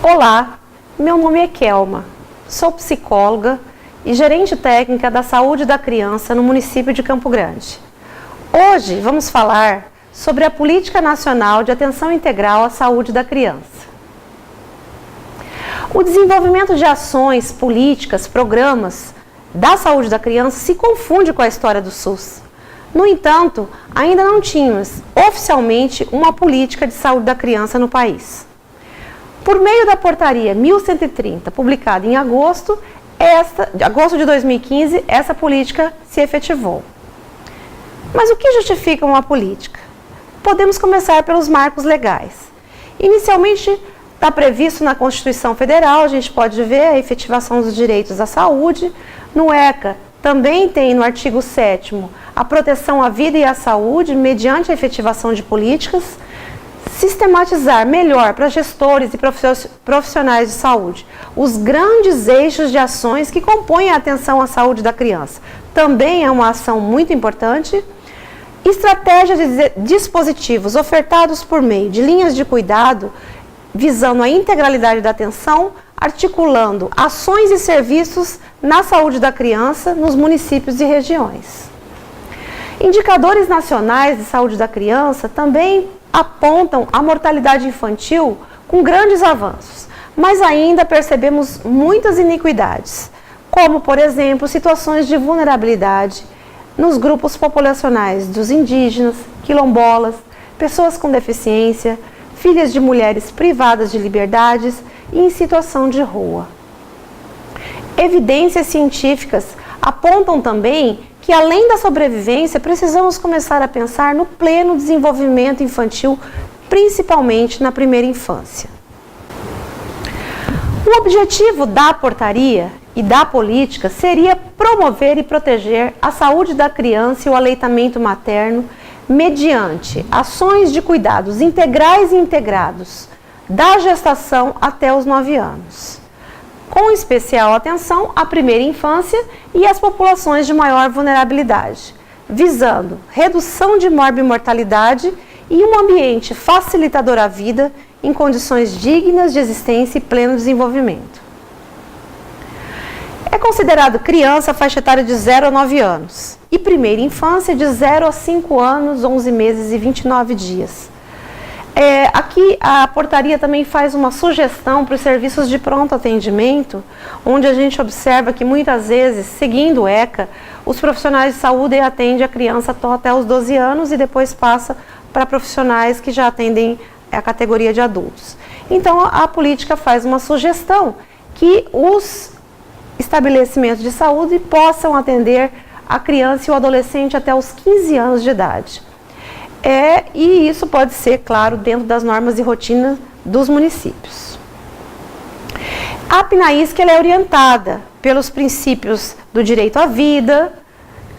Olá, meu nome é Kelma, sou psicóloga e gerente técnica da saúde da criança no município de Campo Grande. Hoje vamos falar sobre a Política Nacional de Atenção Integral à Saúde da Criança. O desenvolvimento de ações, políticas, programas da saúde da criança se confunde com a história do SUS. No entanto, ainda não tínhamos oficialmente uma política de saúde da criança no país. Por meio da portaria 1130, publicada em agosto de 2015, essa política se efetivou. Mas o que justifica uma política? Podemos começar pelos marcos legais. Inicialmente, está previsto na Constituição Federal, a gente pode ver a efetivação dos direitos à saúde. No ECA, também tem no artigo 7º a proteção à vida e à saúde mediante a efetivação de políticas. Sistematizar melhor para gestores e profissionais de saúde os grandes eixos de ações que compõem a atenção à saúde da criança. Também é uma ação muito importante. Estratégia de dispositivos ofertados por meio de linhas de cuidado, visando a integralidade da atenção, articulando ações e serviços na saúde da criança nos municípios e regiões. Indicadores nacionais de saúde da criança também apontam a mortalidade infantil com grandes avanços, mas ainda percebemos muitas iniquidades, como, por exemplo, situações de vulnerabilidade nos grupos populacionais dos indígenas, quilombolas, pessoas com deficiência, filhas de mulheres privadas de liberdades e em situação de rua. Evidências científicas apontam também que, além da sobrevivência, precisamos começar a pensar no pleno desenvolvimento infantil, principalmente na primeira infância. O objetivo da portaria e da política seria promover e proteger a saúde da criança e o aleitamento materno mediante ações de cuidados integrais e integrados da gestação até os 9 anos. Com especial atenção à primeira infância e às populações de maior vulnerabilidade, visando redução de morbimortalidade e um ambiente facilitador à vida em condições dignas de existência e pleno desenvolvimento. É considerado criança a faixa etária de 0 a 9 anos e primeira infância de 0 a 5 anos, 11 meses e 29 dias. Aqui a portaria também faz uma sugestão para os serviços de pronto atendimento, onde a gente observa que muitas vezes, seguindo o ECA, os profissionais de saúde atendem a criança até os 12 anos e depois passa para profissionais que já atendem a categoria de adultos. Então a política faz uma sugestão que os estabelecimentos de saúde possam atender a criança e o adolescente até os 15 anos de idade. E isso pode ser, claro, dentro das normas e rotinas dos municípios. A PNAISC ela é orientada pelos princípios do direito à vida,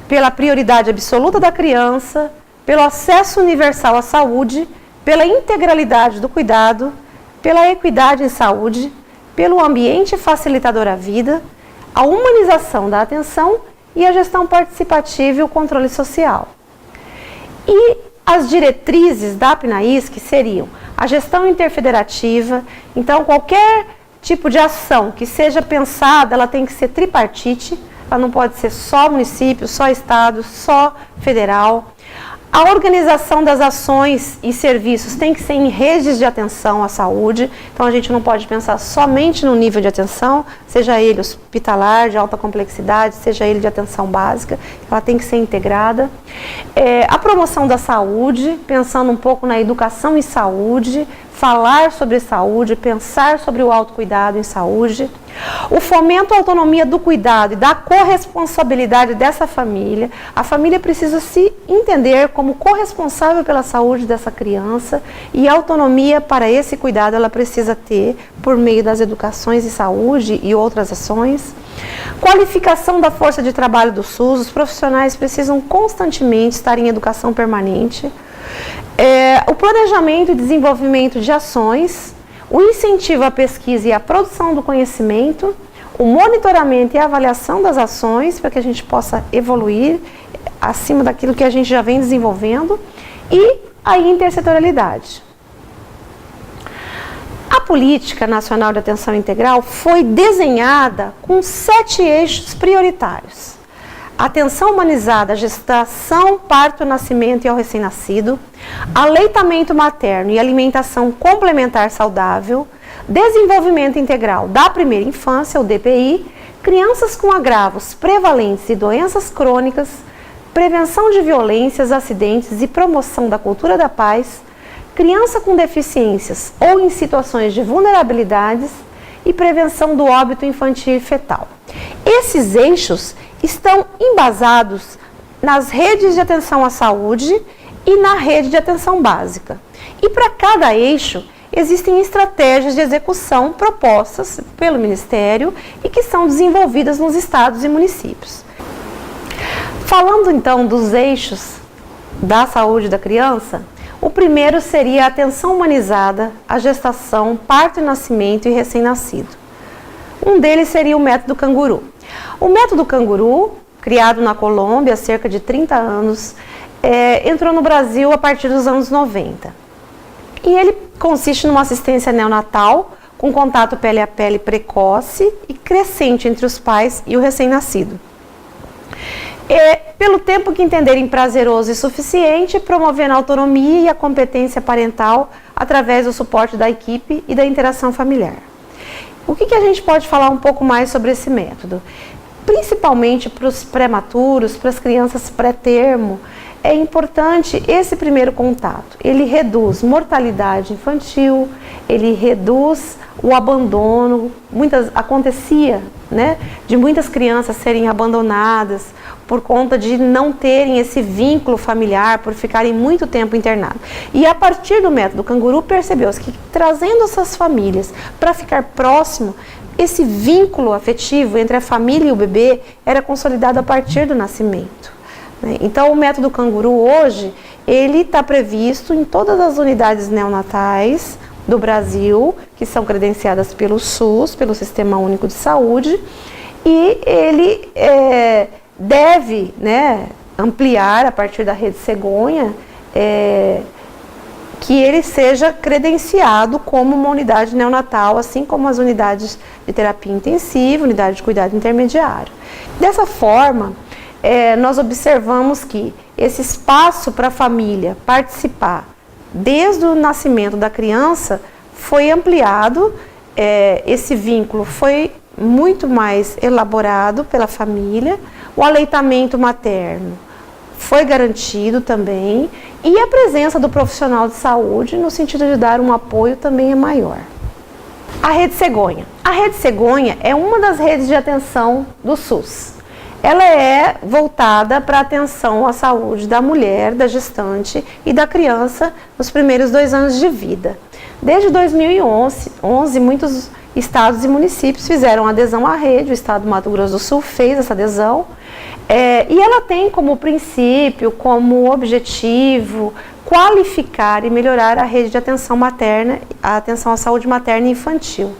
pela prioridade absoluta da criança, pelo acesso universal à saúde, pela integralidade do cuidado, pela equidade em saúde, pelo ambiente facilitador à vida, a humanização da atenção e a gestão participativa e o controle social. E as diretrizes da PNAISC seriam a gestão interfederativa. Então, qualquer tipo de ação que seja pensada, ela tem que ser tripartite, ela não pode ser só município, só estado, só federal. A organização das ações e serviços tem que ser em redes de atenção à saúde, então a gente não pode pensar somente no nível de atenção, seja ele hospitalar, de alta complexidade, seja ele de atenção básica, ela tem que ser integrada. A promoção da saúde, pensando um pouco na educação em saúde, falar sobre saúde, pensar sobre o autocuidado em saúde. O fomento à autonomia do cuidado e da corresponsabilidade dessa família. A família precisa se entender como corresponsável pela saúde dessa criança e a autonomia para esse cuidado ela precisa ter por meio das educações em saúde e outras ações. Qualificação da força de trabalho do SUS. Os profissionais precisam constantemente estar em educação permanente. O planejamento e desenvolvimento de ações, o incentivo à pesquisa e à produção do conhecimento, o monitoramento e a avaliação das ações para que a gente possa evoluir acima daquilo que a gente já vem desenvolvendo e a intersetorialidade. A Política Nacional de Atenção Integral foi desenhada com 7 eixos prioritários: atenção humanizada à gestação, parto, nascimento e ao recém-nascido, aleitamento materno e alimentação complementar saudável, desenvolvimento integral da primeira infância, o DPI, crianças com agravos prevalentes e doenças crônicas, prevenção de violências, acidentes e promoção da cultura da paz, criança com deficiências ou em situações de vulnerabilidades e prevenção do óbito infantil e fetal. Esses eixos estão embasados nas redes de atenção à saúde e na rede de atenção básica. E para cada eixo existem estratégias de execução propostas pelo Ministério e que são desenvolvidas nos estados e municípios. Falando então dos eixos da saúde da criança, o primeiro seria a atenção humanizada à gestação, parto e nascimento e recém-nascido. Um deles seria o método Canguru. O método Canguru, criado na Colômbia há cerca de 30 anos, entrou no Brasil a partir dos anos 90. E ele consiste numa assistência neonatal com contato pele a pele precoce e crescente entre os pais e o recém-nascido. Pelo tempo que entenderem prazeroso e suficiente, promovendo a autonomia e a competência parental através do suporte da equipe e da interação familiar. O que a gente pode falar um pouco mais sobre esse método? Principalmente para os prematuros, para as crianças pré-termo, é importante esse primeiro contato. Ele reduz mortalidade infantil, ele reduz o abandono. Acontecia, né, de muitas crianças serem abandonadas por conta de não terem esse vínculo familiar, por ficarem muito tempo internados. E a partir do método Canguru percebeu-se que trazendo essas famílias para ficar próximo, esse vínculo afetivo entre a família e o bebê era consolidado a partir do nascimento. Então o método Canguru hoje, ele está previsto em todas as unidades neonatais do Brasil, que são credenciadas pelo SUS, pelo Sistema Único de Saúde, e ele deve, né, ampliar a partir da rede Cegonha, que ele seja credenciado como uma unidade neonatal, assim como as unidades de terapia intensiva, unidade de cuidado intermediário. Dessa forma, nós observamos que esse espaço para a família participar desde o nascimento da criança foi ampliado, esse vínculo foi muito mais elaborado pela família, o aleitamento materno foi garantido também e a presença do profissional de saúde no sentido de dar um apoio também é maior. A Rede Cegonha. A Rede Cegonha é uma das redes de atenção do SUS. Ela é voltada para a atenção à saúde da mulher, da gestante e da criança nos primeiros 2 anos de vida. Desde 2011, muitos estados e municípios fizeram adesão à rede, o estado do Mato Grosso do Sul fez essa adesão, e ela tem como princípio, como objetivo, qualificar e melhorar a rede de atenção materna, a atenção à saúde materna e infantil.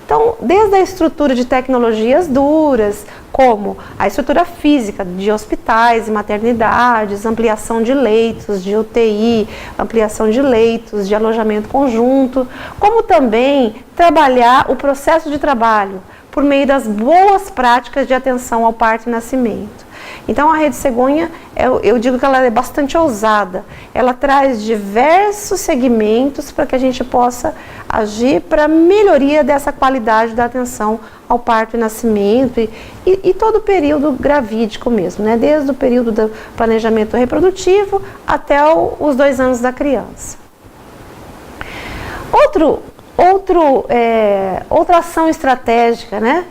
Então, desde a estrutura de tecnologias duras, como a estrutura física de hospitais e maternidades, ampliação de leitos de UTI, ampliação de leitos de alojamento conjunto, como também trabalhar o processo de trabalho por meio das boas práticas de atenção ao parto e nascimento. Então a Rede Cegonha, eu digo que ela é bastante ousada, ela traz diversos segmentos para que a gente possa agir para a melhoria dessa qualidade da atenção ao parto e nascimento e todo o período gravídico mesmo, né? Desde o período do planejamento reprodutivo até os 2 anos da criança. Outra ação estratégica, né?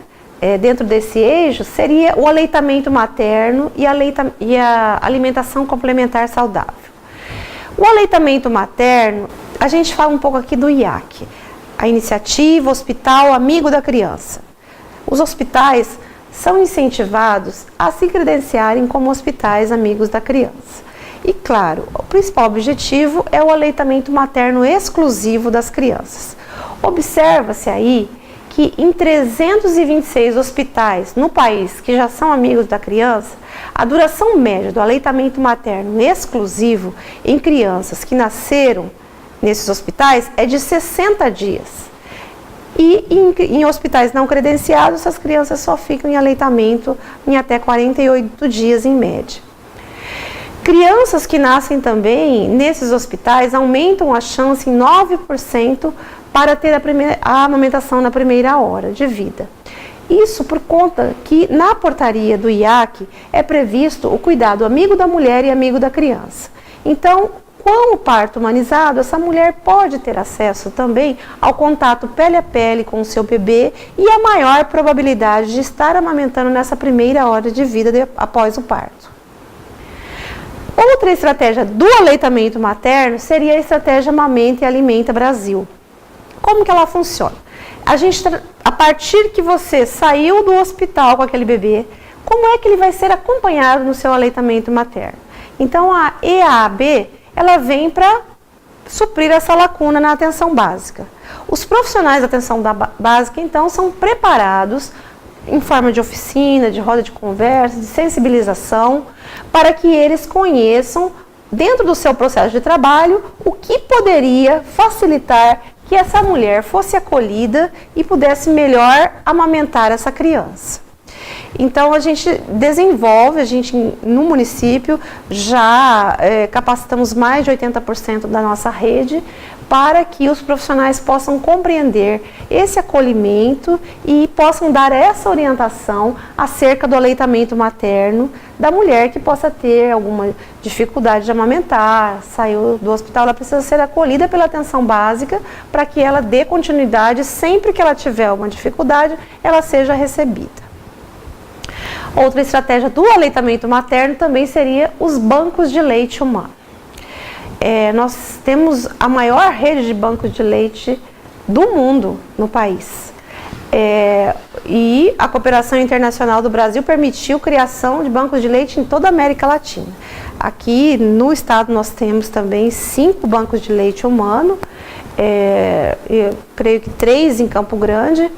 Dentro desse eixo seria o aleitamento materno e a alimentação complementar saudável. O aleitamento materno, a gente fala um pouco aqui do IAC, a Iniciativa Hospital Amigo da Criança. Os hospitais são incentivados a se credenciarem como hospitais amigos da criança. E claro, o principal objetivo é o aleitamento materno exclusivo das crianças. Observa-se aí que em 326 hospitais no país que já são amigos da criança, a duração média do aleitamento materno exclusivo em crianças que nasceram nesses hospitais é de 60 dias. E em hospitais não credenciados, essas crianças só ficam em aleitamento em até 48 dias em média. Crianças que nascem também nesses hospitais aumentam a chance em 9% para ter a amamentação na primeira hora de vida. Isso por conta que na portaria do IAC é previsto o cuidado amigo da mulher e amigo da criança. Então, com o parto humanizado, essa mulher pode ter acesso também ao contato pele a pele com o seu bebê e a maior probabilidade de estar amamentando nessa primeira hora de vida após o parto. Outra estratégia do aleitamento materno seria a estratégia Amamenta e Alimenta Brasil. Como que ela funciona? A partir que você saiu do hospital com aquele bebê, como é que ele vai ser acompanhado no seu aleitamento materno? Então a EAB, ela vem para suprir essa lacuna na atenção básica. Os profissionais da atenção básica, então, são preparados em forma de oficina, de roda de conversa, de sensibilização, para que eles conheçam, dentro do seu processo de trabalho, o que poderia facilitar que essa mulher fosse acolhida e pudesse melhor amamentar essa criança. Então, a gente desenvolve, no município, já capacitamos mais de 80% da nossa rede para que os profissionais possam compreender esse acolhimento e possam dar essa orientação acerca do aleitamento materno da mulher que possa ter alguma dificuldade de amamentar, saiu do hospital, ela precisa ser acolhida pela atenção básica para que ela dê continuidade, sempre que ela tiver alguma dificuldade, ela seja recebida. Outra estratégia do aleitamento materno também seria os bancos de leite humano. Nós temos a maior rede de bancos de leite do mundo no país. E a Cooperação Internacional do Brasil permitiu a criação de bancos de leite em toda a América Latina. Aqui no estado nós temos também 5 bancos de leite humano, eu creio que 3 em Campo Grande.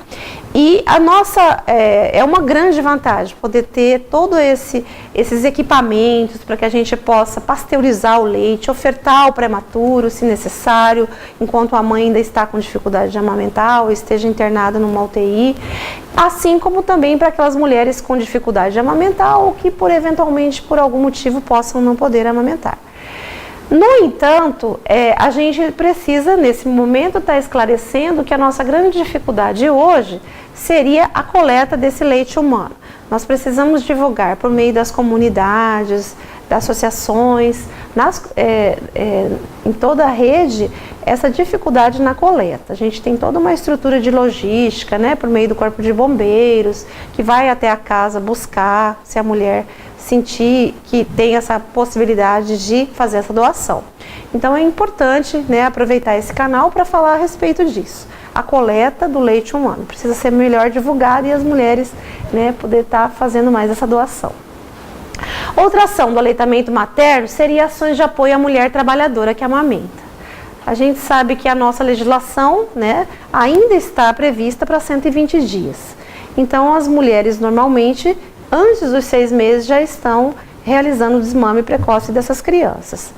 E a nossa é uma grande vantagem poder ter todos esses equipamentos para que a gente possa pasteurizar o leite, ofertar o prematuro, se necessário, enquanto a mãe ainda está com dificuldade de amamentar ou esteja internada numa UTI, assim como também para aquelas mulheres com dificuldade de amamentar ou que eventualmente por algum motivo possam não poder amamentar. No entanto, a gente precisa, nesse momento, estar esclarecendo que a nossa grande dificuldade hoje seria a coleta desse leite humano. Nós precisamos divulgar por meio das comunidades, das associações, em toda a rede, essa dificuldade na coleta. A gente tem toda uma estrutura de logística, por meio do Corpo de Bombeiros, que vai até a casa buscar, se a mulher sentir que tem essa possibilidade de fazer essa doação. Então é importante aproveitar esse canal para falar a respeito disso. A coleta do leite humano precisa ser melhor divulgada e as mulheres poder estar fazendo mais essa doação. Outra ação do aleitamento materno seria ações de apoio à mulher trabalhadora que amamenta. A gente sabe que a nossa legislação ainda está prevista para 120 dias. Então as mulheres normalmente, antes dos 6 meses, já estão realizando o desmame precoce dessas crianças.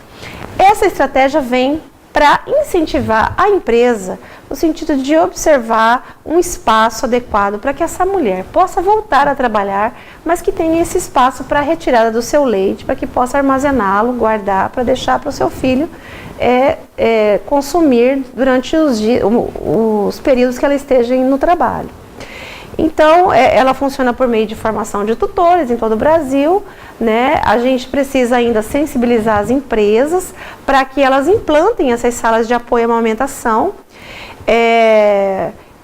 Essa estratégia vem para incentivar a empresa no sentido de observar um espaço adequado para que essa mulher possa voltar a trabalhar, mas que tenha esse espaço para a retirada do seu leite, para que possa armazená-lo, guardar, para deixar para o seu filho consumir durante os períodos que ela esteja no trabalho. Então, ela funciona por meio de formação de tutores em todo o Brasil, A gente precisa ainda sensibilizar as empresas para que elas implantem essas salas de apoio à amamentação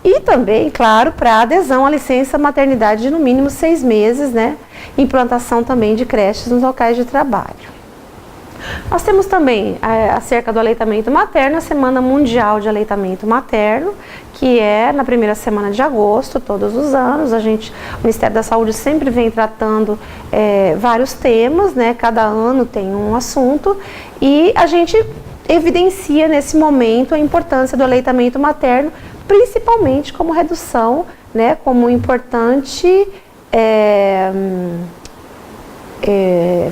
e também, claro, para adesão à licença maternidade de no mínimo 6 meses, Implantação também de creches nos locais de trabalho. Nós temos também, acerca do aleitamento materno, a Semana Mundial de Aleitamento Materno, que é na primeira semana de agosto, todos os anos. O Ministério da Saúde sempre vem tratando vários temas, Cada ano tem um assunto, e a gente evidencia nesse momento a importância do aleitamento materno, principalmente como redução, como importante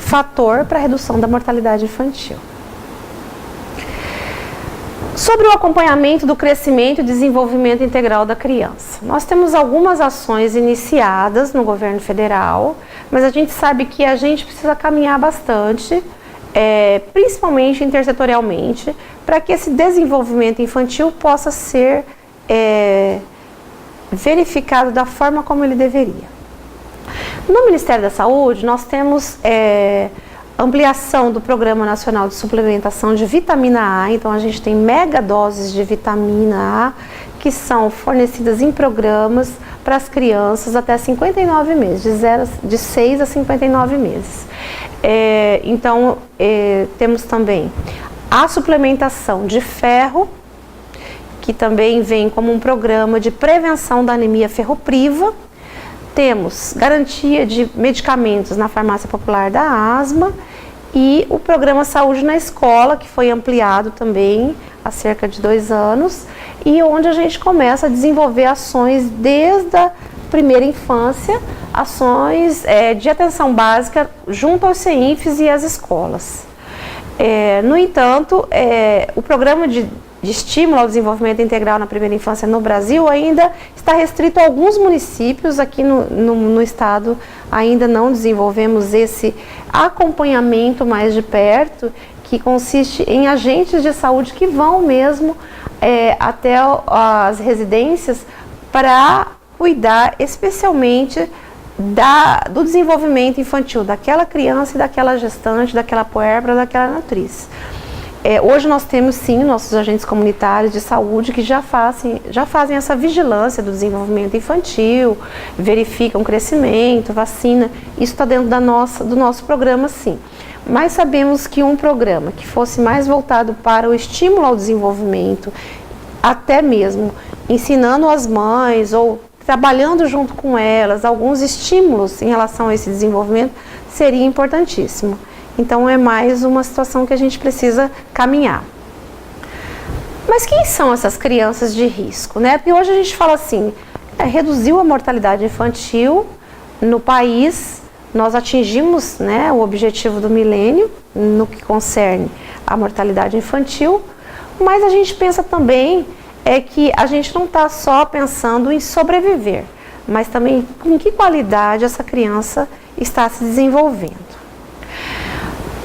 fator para a redução da mortalidade infantil. Sobre o acompanhamento do crescimento e desenvolvimento integral da criança. Nós temos algumas ações iniciadas no governo federal, mas a gente sabe que a gente precisa caminhar bastante, principalmente intersetorialmente, para que esse desenvolvimento infantil possa ser verificado da forma como ele deveria. No Ministério da Saúde, nós temos ampliação do Programa Nacional de Suplementação de Vitamina A, então a gente tem mega doses de vitamina A que são fornecidas em programas para as crianças até 59 meses, de 6 a 59 meses. Então, temos também a suplementação de ferro, que também vem como um programa de prevenção da anemia ferropriva. Temos garantia de medicamentos na farmácia popular da asma e o programa Saúde na Escola, que foi ampliado também há cerca de 2 anos e onde a gente começa a desenvolver ações desde a primeira infância, ações de atenção básica junto aos CEINFs e às escolas. No entanto, o programa de estímulo ao desenvolvimento integral na primeira infância no Brasil ainda está restrito a alguns municípios. Aqui no estado ainda não desenvolvemos esse acompanhamento mais de perto, que consiste em agentes de saúde que vão mesmo até as residências para cuidar especialmente do desenvolvimento infantil daquela criança e daquela gestante, daquela puérpera, daquela nutriz. Hoje nós temos sim nossos agentes comunitários de saúde que já fazem essa vigilância do desenvolvimento infantil, verificam crescimento, vacina, isso está dentro do nosso programa sim. Mas sabemos que um programa que fosse mais voltado para o estímulo ao desenvolvimento, até mesmo ensinando as mães ou trabalhando junto com elas, alguns estímulos em relação a esse desenvolvimento, seria importantíssimo. Então é mais uma situação que a gente precisa caminhar. Mas quem são essas crianças de risco, né? Porque hoje a gente fala assim, reduziu a mortalidade infantil no país, nós atingimos, né, o objetivo do milênio no que concerne a mortalidade infantil, mas a gente pensa também que a gente não está só pensando em sobreviver, mas também com que qualidade essa criança está se desenvolvendo.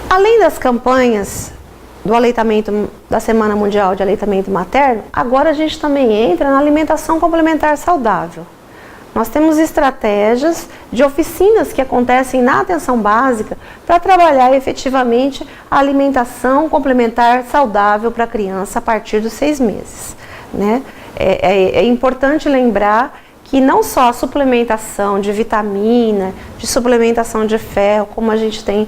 Além das campanhas do aleitamento, da Semana Mundial de Aleitamento Materno, agora a gente também entra na alimentação complementar saudável. Nós temos estratégias de oficinas que acontecem na atenção básica para trabalhar efetivamente a alimentação complementar saudável para a criança a partir dos 6 meses. Né? É importante lembrar que não só a suplementação de vitamina, de suplementação de ferro, como a gente tem,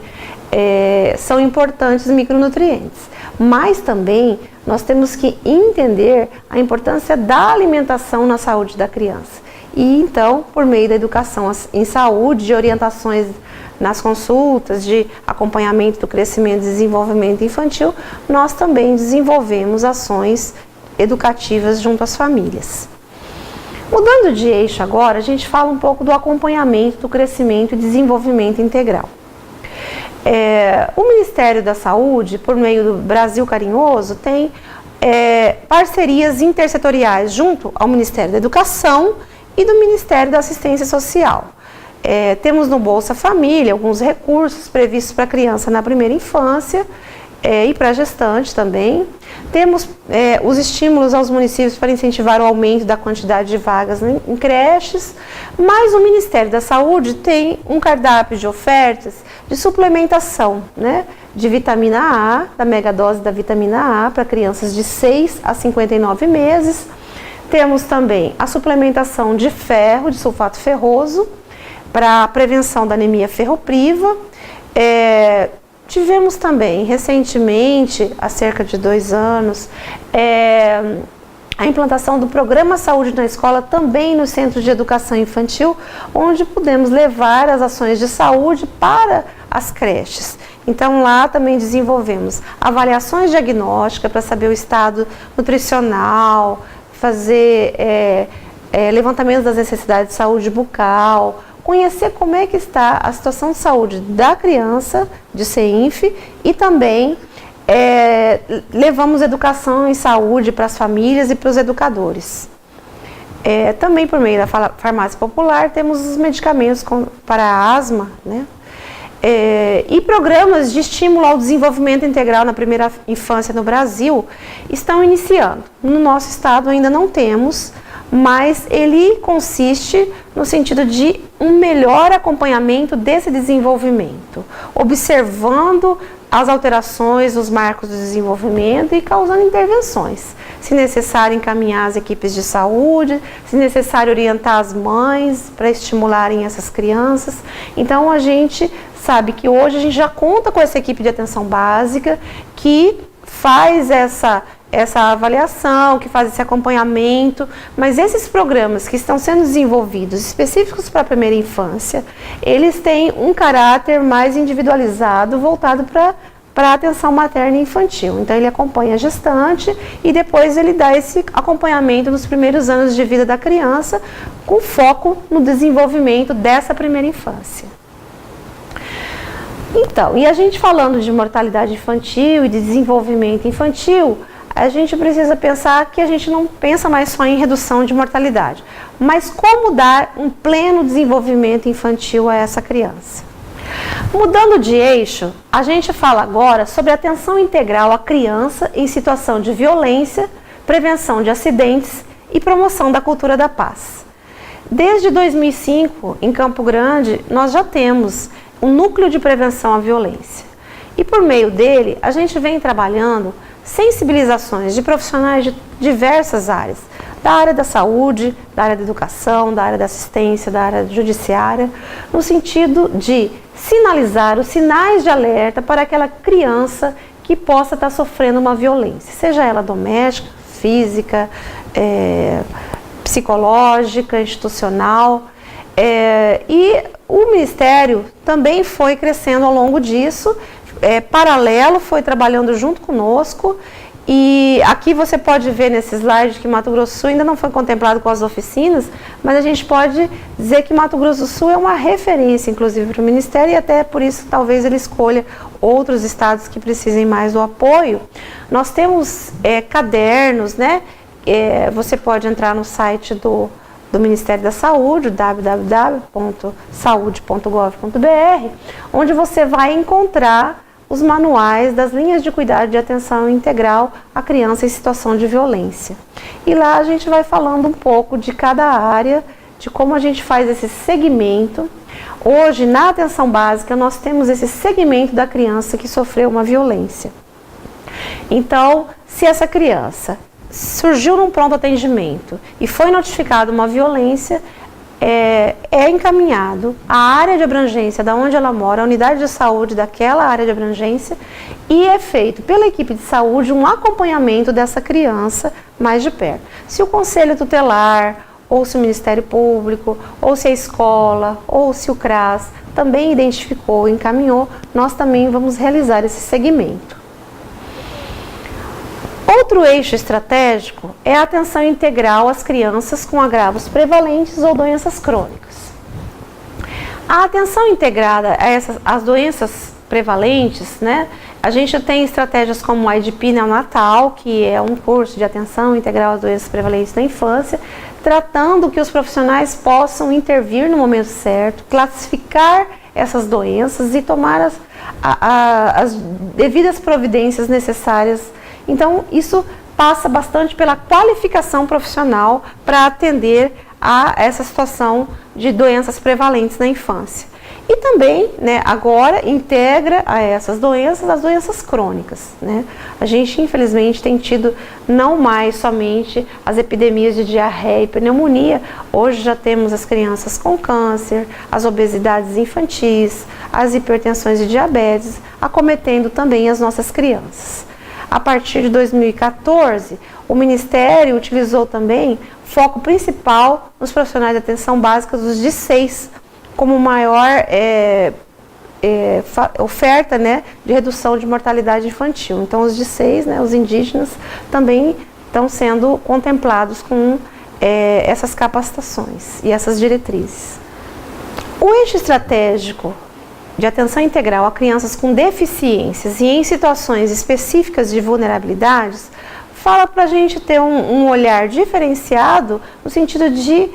são importantes micronutrientes, mas também nós temos que entender a importância da alimentação na saúde da criança. E então, por meio da educação em saúde, de orientações nas consultas, de acompanhamento do crescimento e desenvolvimento infantil, nós também desenvolvemos ações educativas junto às famílias. Mudando de eixo agora, a gente fala um pouco do acompanhamento do crescimento e desenvolvimento integral. O Ministério da Saúde, por meio do Brasil Carinhoso, tem parcerias intersetoriais junto ao Ministério da Educação e do Ministério da Assistência Social. Temos no Bolsa Família alguns recursos previstos para a criança na primeira infância e para a gestante também. Temos os estímulos aos municípios para incentivar o aumento da quantidade de vagas em creches, mas o Ministério da Saúde tem um cardápio de ofertas de suplementação, né, de vitamina A, da megadose da vitamina A para crianças de 6 a 59 meses. Temos também a suplementação de ferro, de sulfato ferroso, para a prevenção da anemia ferropriva. Tivemos também, recentemente, há cerca de 2 anos, a implantação do Programa Saúde na Escola também no Centro de Educação Infantil, onde pudemos levar as ações de saúde para as creches. Então, lá também desenvolvemos avaliações diagnósticas para saber o estado nutricional, fazer levantamento das necessidades de saúde bucal, conhecer como é que está a situação de saúde da criança, de CEINF, e também levamos educação em saúde para as famílias e para os educadores. Também por meio da farmácia popular temos os medicamentos para a asma, né? E programas de estímulo ao desenvolvimento integral na primeira infância no Brasil estão iniciando. No nosso estado ainda não temos, mas ele consiste no sentido de um melhor acompanhamento desse desenvolvimento, observando as alterações, os marcos do desenvolvimento e causando intervenções. Se necessário, encaminhar as equipes de saúde, se necessário, orientar as mães para estimularem essas crianças. Então, a gente sabe que hoje a gente já conta com essa equipe de atenção básica que faz essa avaliação, que faz esse acompanhamento, mas esses programas que estão sendo desenvolvidos, específicos para a primeira infância, eles têm um caráter mais individualizado, voltado para a atenção materna e infantil. Então, ele acompanha a gestante e depois ele dá esse acompanhamento nos primeiros anos de vida da criança, com foco no desenvolvimento dessa primeira infância. Então, e a gente falando de mortalidade infantil e de desenvolvimento infantil, a gente precisa pensar que a gente não pensa mais só em redução de mortalidade, mas como dar um pleno desenvolvimento infantil a essa criança. Mudando de eixo, a gente fala agora sobre atenção integral à criança em situação de violência, prevenção de acidentes e promoção da cultura da paz. Desde 2005, em Campo Grande, nós já temos um núcleo de prevenção à violência. E por meio dele, a gente vem trabalhando sensibilizações de profissionais de diversas áreas, da área da saúde, da área da educação, da área da assistência, da área judiciária, no sentido de sinalizar os sinais de alerta para aquela criança que possa estar sofrendo uma violência, seja ela doméstica, física, psicológica, institucional. E o Ministério também foi crescendo ao longo disso, paralelo, foi trabalhando junto conosco. E aqui você pode ver nesse slide que Mato Grosso do Sul ainda não foi contemplado com as oficinas, mas a gente pode dizer que Mato Grosso do Sul é uma referência, inclusive, para o Ministério, e até por isso talvez ele escolha outros estados que precisem mais do apoio. Nós temos cadernos, né? Você pode entrar no site do Ministério da Saúde, www.saude.gov.br, onde você vai encontrar os manuais das linhas de cuidado de atenção integral à criança em situação de violência. E lá a gente vai falando um pouco de cada área, de como a gente faz esse segmento. Hoje, na atenção básica, nós temos esse segmento da criança que sofreu uma violência. Então, se essa criança surgiu num pronto atendimento e foi notificada uma violência, é encaminhado à área de abrangência da onde ela mora, a unidade de saúde daquela área de abrangência, e é feito pela equipe de saúde um acompanhamento dessa criança mais de perto. Se o conselho tutelar, ou se o Ministério Público, ou se a escola, ou se o CRAS também identificou e encaminhou, nós também vamos realizar esse segmento. Outro eixo estratégico é a atenção integral às crianças com agravos prevalentes ou doenças crônicas. A atenção integrada às doenças prevalentes, né? A gente tem estratégias como o IDP neonatal, que é um curso de atenção integral às doenças prevalentes na infância, tratando que os profissionais possam intervir no momento certo, classificar essas doenças e tomar as devidas providências necessárias. Então, isso passa bastante pela qualificação profissional para atender a essa situação de doenças prevalentes na infância. E também, né, agora integra a essas doenças as doenças crônicas, né? A gente, infelizmente, tem tido não mais somente as epidemias de diarreia e pneumonia. Hoje já temos as crianças com câncer, as obesidades infantis, as hipertensões e diabetes, acometendo também as nossas crianças. A partir de 2014, o Ministério utilizou também foco principal nos profissionais de atenção básica dos D6, como maior oferta, né, de redução de mortalidade infantil. Então, os D6, né, os indígenas, também estão sendo contemplados com essas capacitações e essas diretrizes. O eixo estratégico de atenção integral a crianças com deficiências e em situações específicas de vulnerabilidades, fala para a gente ter um olhar diferenciado no sentido de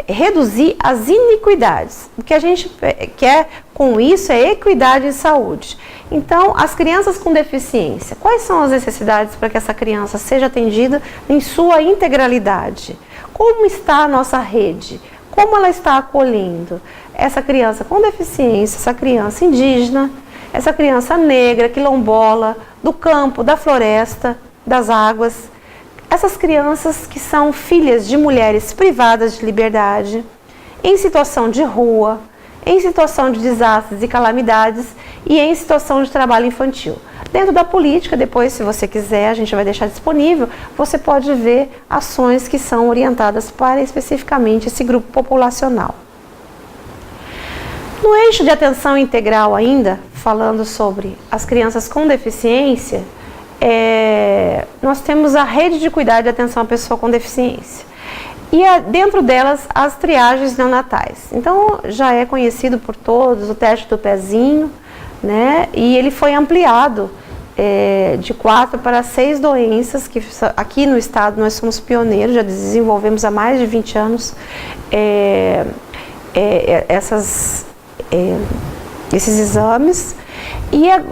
reduzir as iniquidades. O que a gente quer com isso é equidade em saúde. Então, as crianças com deficiência, quais são as necessidades para que essa criança seja atendida em sua integralidade? Como está a nossa rede? Como ela está acolhendo essa criança com deficiência, essa criança indígena, essa criança negra, quilombola, do campo, da floresta, das águas, essas crianças que são filhas de mulheres privadas de liberdade, em situação de rua, em situação de desastres e calamidades e em situação de trabalho infantil. Dentro da política, depois, se você quiser, a gente vai deixar disponível, você pode ver ações que são orientadas para especificamente esse grupo populacional. No eixo de atenção integral ainda, falando sobre as crianças com deficiência, nós temos a rede de cuidado e atenção à pessoa com deficiência. E dentro delas, as triagens neonatais. Então, já é conhecido por todos o teste do pezinho, né? E ele foi ampliado de 4 para 6 doenças, que aqui no estado nós somos pioneiros, já desenvolvemos há mais de 20 anos esses exames.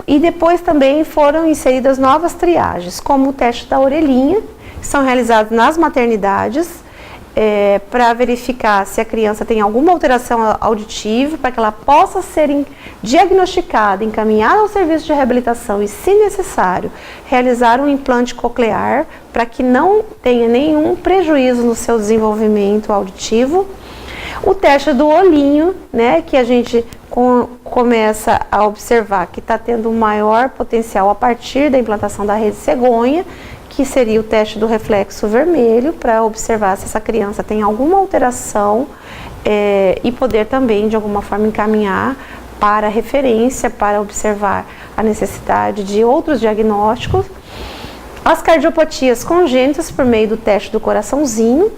E depois também foram inseridas novas triagens, como o teste da orelhinha, que são realizados nas maternidades, para verificar se a criança tem alguma alteração auditiva, para que ela possa ser diagnosticada, encaminhada ao serviço de reabilitação e, se necessário, realizar um implante coclear, para que não tenha nenhum prejuízo no seu desenvolvimento auditivo. O teste do olhinho, né, que a gente começa a observar que está tendo um maior potencial a partir da implantação da rede cegonha, que seria o teste do reflexo vermelho, para observar se essa criança tem alguma alteração e poder também, de alguma forma, encaminhar para referência, para observar a necessidade de outros diagnósticos. As cardiopatias congênitas, por meio do teste do coraçãozinho.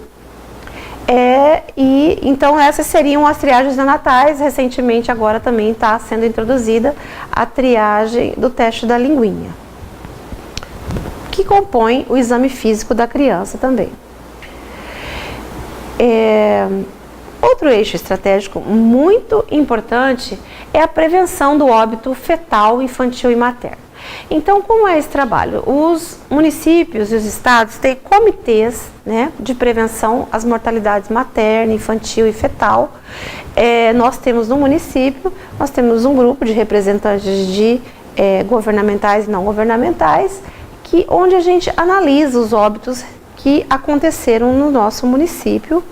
Então essas seriam as triagens neonatais. Recentemente agora também está sendo introduzida a triagem do teste da linguinha, que compõe o exame físico da criança também. Outro eixo estratégico muito importante é a prevenção do óbito fetal, infantil e materno. Então, como é esse trabalho? Os municípios e os estados têm comitês, né, de prevenção às mortalidades materna, infantil e fetal. Nós temos no município, nós temos um grupo de representantes de governamentais e não governamentais, onde a gente analisa os óbitos que aconteceram no nosso município,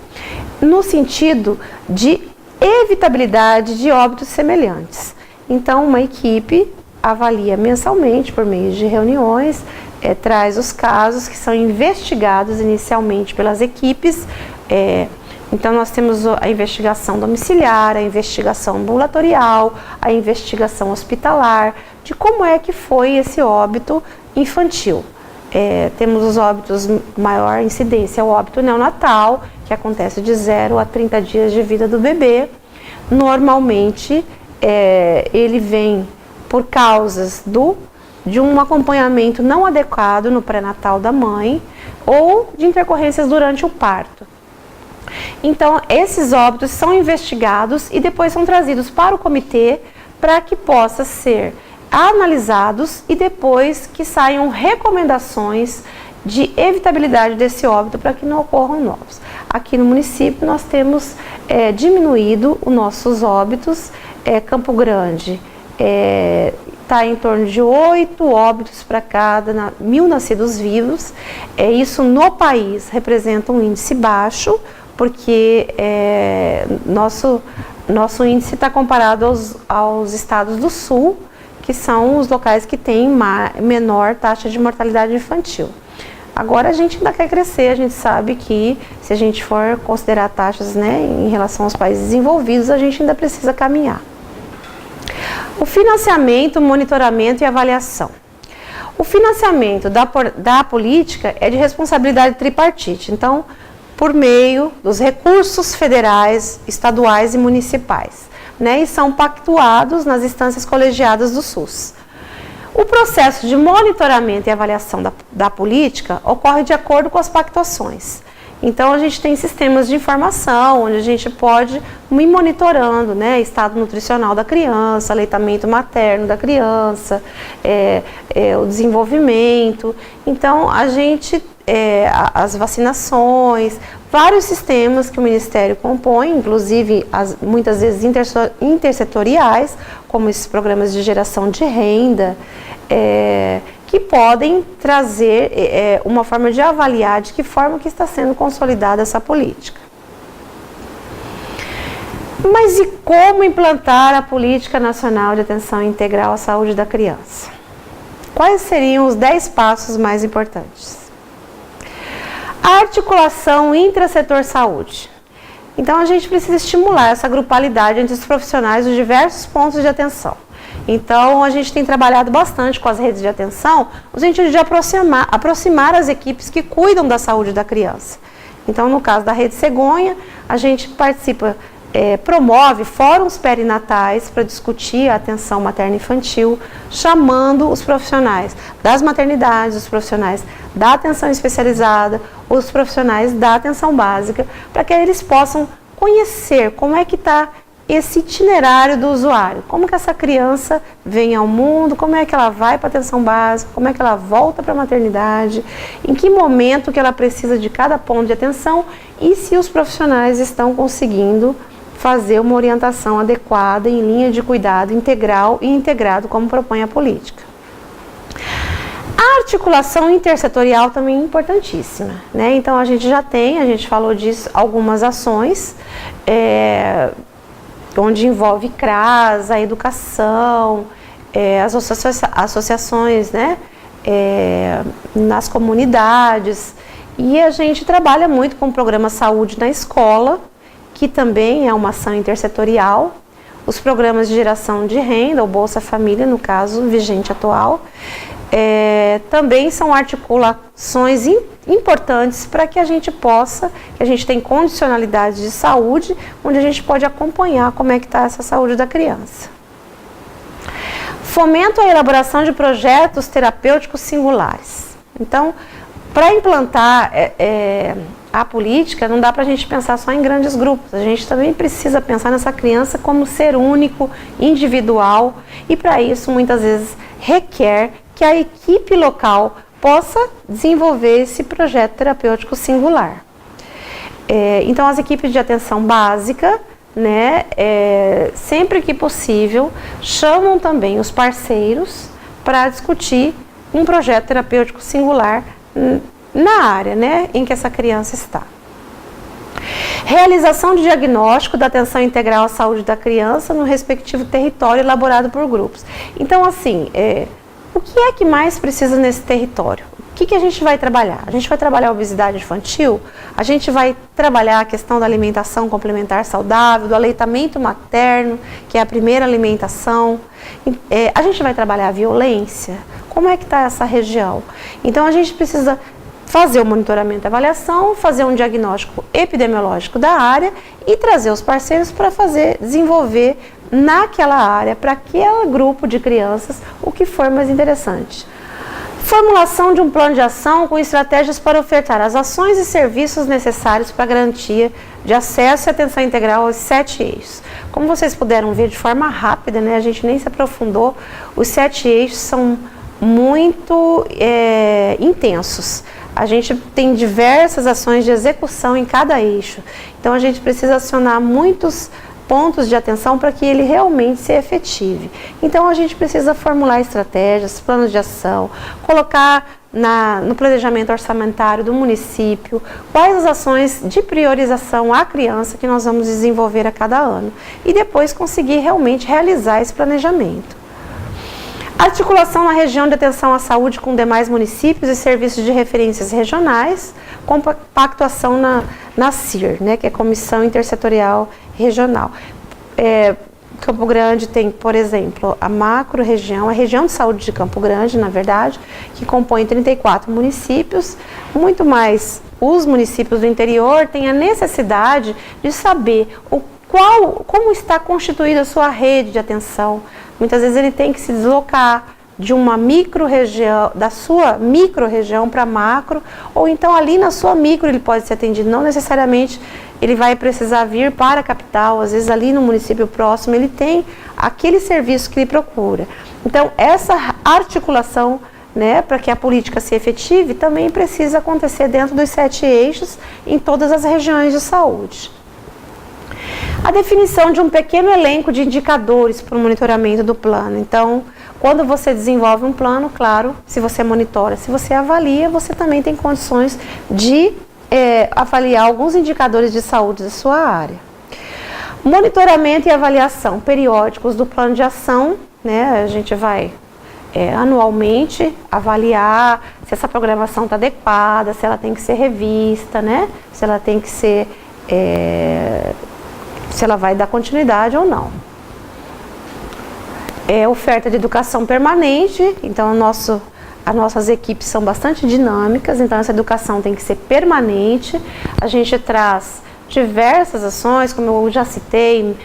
no sentido de evitabilidade de óbitos semelhantes. Então, uma equipe avalia mensalmente, por meio de reuniões, traz os casos que são investigados inicialmente pelas equipes. Então, nós temos a investigação domiciliar, a investigação ambulatorial, a investigação hospitalar, de como é que foi esse óbito infantil. Temos os óbitos maior incidência, o óbito neonatal, que acontece de 0 a 30 dias de vida do bebê. Normalmente, ele vem por causas de um acompanhamento não adequado no pré-natal da mãe ou de intercorrências durante o parto. Então, esses óbitos são investigados e depois são trazidos para o comitê para que possa ser analisados e depois que saiam recomendações de evitabilidade desse óbito para que não ocorram novos. Aqui no município nós temos diminuído os nossos óbitos. Campo Grande está em torno de 8 óbitos para cada 1.000 nascidos vivos. Isso no país representa um índice baixo, porque nosso índice está comparado aos estados do sul, que são os locais que têm menor taxa de mortalidade infantil. Agora a gente ainda quer crescer, a gente sabe que se a gente for considerar taxas, né, em relação aos países desenvolvidos, a gente ainda precisa caminhar. O financiamento, monitoramento e avaliação. O financiamento da política é de responsabilidade tripartite, então, por meio dos recursos federais, estaduais e municipais. né, e são pactuados nas instâncias colegiadas do SUS. O processo de monitoramento e avaliação da política ocorre de acordo com as pactuações. Então, a gente tem sistemas de informação, onde a gente pode ir monitorando, né, estado nutricional da criança, aleitamento materno da criança, o desenvolvimento. Então, a gente, as vacinações, vários sistemas que o Ministério compõe, inclusive muitas vezes intersetoriais, como esses programas de geração de renda, que podem trazer uma forma de avaliar de que forma que está sendo consolidada essa política. Mas e como implantar a Política Nacional de Atenção Integral à Saúde da Criança? Quais seriam os 10 passos mais importantes? A articulação intrasetor saúde. Então, a gente precisa estimular essa grupalidade entre os profissionais dos diversos pontos de atenção. Então, a gente tem trabalhado bastante com as redes de atenção, no sentido de aproximar as equipes que cuidam da saúde da criança. Então, no caso da Rede Cegonha, a gente participa, promove fóruns perinatais para discutir a atenção materno-infantil, chamando os profissionais das maternidades, os profissionais da atenção especializada, os profissionais da atenção básica, para que eles possam conhecer como é que está esse itinerário do usuário, como que essa criança vem ao mundo, como é que ela vai para a atenção básica, como é que ela volta para a maternidade, em que momento que ela precisa de cada ponto de atenção e se os profissionais estão conseguindo fazer uma orientação adequada em linha de cuidado integral e integrado como propõe a política. A articulação intersetorial também é importantíssima, né? Então a gente falou disso, algumas ações, onde envolve CRAS, a educação, as associações, né, nas comunidades. E a gente trabalha muito com o programa Saúde na Escola, que também é uma ação intersetorial. Os programas de geração de renda, ou Bolsa Família, no caso, vigente atual, também são articulações importantes para que a gente tem condicionalidade de saúde, onde a gente pode acompanhar como é que está essa saúde da criança. Fomento a elaboração de projetos terapêuticos singulares. Então, para implantar a política, não dá para a gente pensar só em grandes grupos, a gente também precisa pensar nessa criança como ser único, individual, e para isso muitas vezes requer que a equipe local possa desenvolver esse projeto terapêutico singular. Então, as equipes de atenção básica, né, sempre que possível, chamam também os parceiros para discutir um projeto terapêutico singular na área, né, em que essa criança está. Realização de diagnóstico da atenção integral à saúde da criança no respectivo território elaborado por grupos. Então, assim, o que é que mais precisa nesse território? O que a gente vai trabalhar? A gente vai trabalhar a obesidade infantil? A gente vai trabalhar a questão da alimentação complementar saudável, do aleitamento materno, que é a primeira alimentação. A gente vai trabalhar a violência? Como é que está essa região? Então, a gente precisa fazer o monitoramento e avaliação, fazer um diagnóstico epidemiológico da área e trazer os parceiros para desenvolver naquela área, para aquele grupo de crianças, o que for mais interessante. Formulação de um plano de ação com estratégias para ofertar as ações e serviços necessários para a garantia de acesso e atenção integral aos 7 eixos. Como vocês puderam ver de forma rápida, né, a gente nem se aprofundou, os 7 eixos são muito intensos. A gente tem diversas ações de execução em cada eixo. Então, a gente precisa acionar muitos pontos de atenção para que ele realmente se efetive. Então, a gente precisa formular estratégias, planos de ação, colocar no planejamento orçamentário do município quais as ações de priorização à criança que nós vamos desenvolver a cada ano e depois conseguir realmente realizar esse planejamento. Articulação na região de atenção à saúde com demais municípios e serviços de referências regionais, com pactuação na CIR, né, que é Comissão Intersetorial Regional. Campo Grande tem, por exemplo, a macro-região, a região de saúde de Campo Grande, na verdade, que compõe 34 municípios, muito mais os municípios do interior têm a necessidade de saber como está constituída a sua rede de atenção. Muitas vezes ele tem que se deslocar de uma micro-região, da sua micro-região para macro, ou então ali na sua micro ele pode ser atendido, não necessariamente ele vai precisar vir para a capital, às vezes ali no município próximo ele tem aquele serviço que ele procura. Então essa articulação, né, para que a política se efetive, também precisa acontecer dentro dos 7 eixos em todas as regiões de saúde. A definição de um pequeno elenco de indicadores para o monitoramento do plano. Então, quando você desenvolve um plano, claro, se você monitora, se você avalia, você também tem condições de avaliar alguns indicadores de saúde da sua área. Monitoramento e avaliação periódicos do plano de ação, né? A gente vai anualmente avaliar se essa programação está adequada, se ela tem que ser revista, né? Se ela tem que ser, se ela vai dar continuidade ou não. Oferta de educação permanente, então as nossas equipes são bastante dinâmicas, então essa educação tem que ser permanente. A gente traz diversas ações, como eu já citei,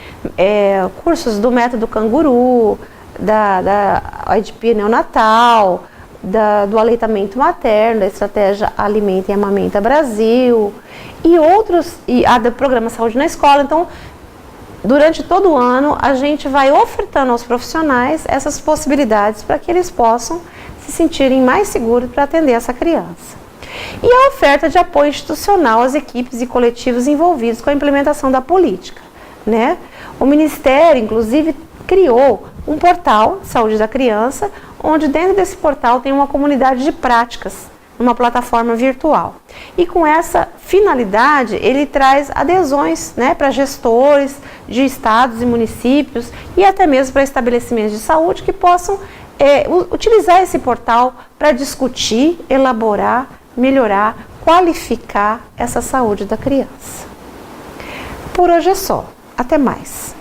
cursos do método Canguru, da IDP neonatal, do aleitamento materno, da estratégia Alimenta e Amamenta Brasil, e outros, e a do programa Saúde na Escola. Então, durante todo o ano, a gente vai ofertando aos profissionais essas possibilidades para que eles possam se sentirem mais seguros para atender essa criança. E a oferta de apoio institucional às equipes e coletivos envolvidos com a implementação da política, né? O Ministério, inclusive, criou um portal Saúde da Criança, onde dentro desse portal tem uma comunidade de práticas, uma plataforma virtual. E com essa finalidade, ele traz adesões, né, para gestores de estados e municípios e até mesmo para estabelecimentos de saúde que possam utilizar esse portal para discutir, elaborar, melhorar, qualificar essa saúde da criança. Por hoje é só. Até mais.